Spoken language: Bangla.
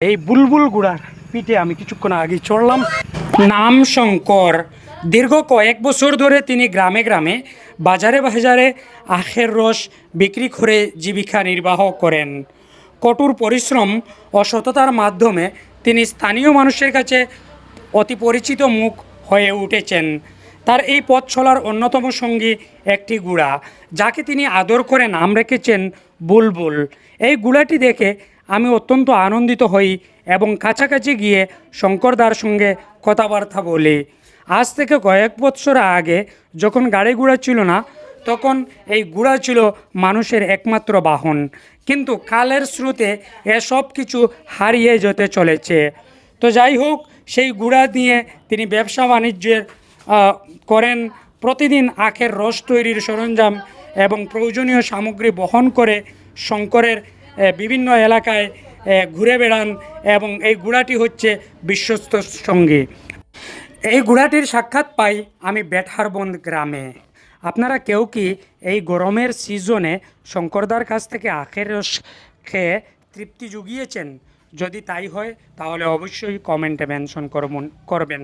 এই বুলবুল গুড়ার পিঠে আমি কিছুক্ষণ আগে চড়লাম। নাম শঙ্কর। দীর্ঘ কয়েক বছর ধরে তিনি গ্রামে গ্রামে বাজারে বাজারে আখের রস বিক্রি করে জীবিকা নির্বাহ করেন। কঠোর পরিশ্রম ও সততার মাধ্যমে তিনি স্থানীয় মানুষের কাছে অতি পরিচিত মুখ হয়ে উঠেছেন। তার এই পথ চলার অন্যতম সঙ্গী একটি গুড়া, যাকে তিনি আদর করে নাম রেখেছেন বুলবুল। এই গুড়াটি দেখে আমি অত্যন্ত আনন্দিত হই এবং কাছাকাছি গিয়ে শঙ্করদার সঙ্গে কথাবার্তা বলি। আজ থেকে কয়েক বছর আগে যখন গাড়ি ঘোড়া ছিল না, তখন এই ঘোড়া ছিল মানুষের একমাত্র বাহন, কিন্তু কালের স্রোতে এসব কিছু হারিয়ে যেতে চলেছে। তো যাই হোক, সেই গুড়া দিয়ে তিনি ব্যবসা বাণিজ্যের করেন। প্রতিদিন আখের রস তৈরির সরঞ্জাম এবং প্রয়োজনীয় সামগ্রী বহন করে শঙ্করের বিভিন্ন এলাকায় ঘুরে বেড়ান এবং এই গুড়াটি হচ্ছে বিশ্বস্ত সঙ্গী। এই গুড়াটির সাক্ষাৎ পাই আমি বেঠারবন্দ গ্রামে। আপনারা কেউ কি এই গরমের সিজনে শঙ্করদার কাছ থেকে আখের রস খেয়ে তৃপ্তি জুগিয়েছেন? যদি তাই হয় তাহলে অবশ্যই কমেন্টে মেনশন করবেন।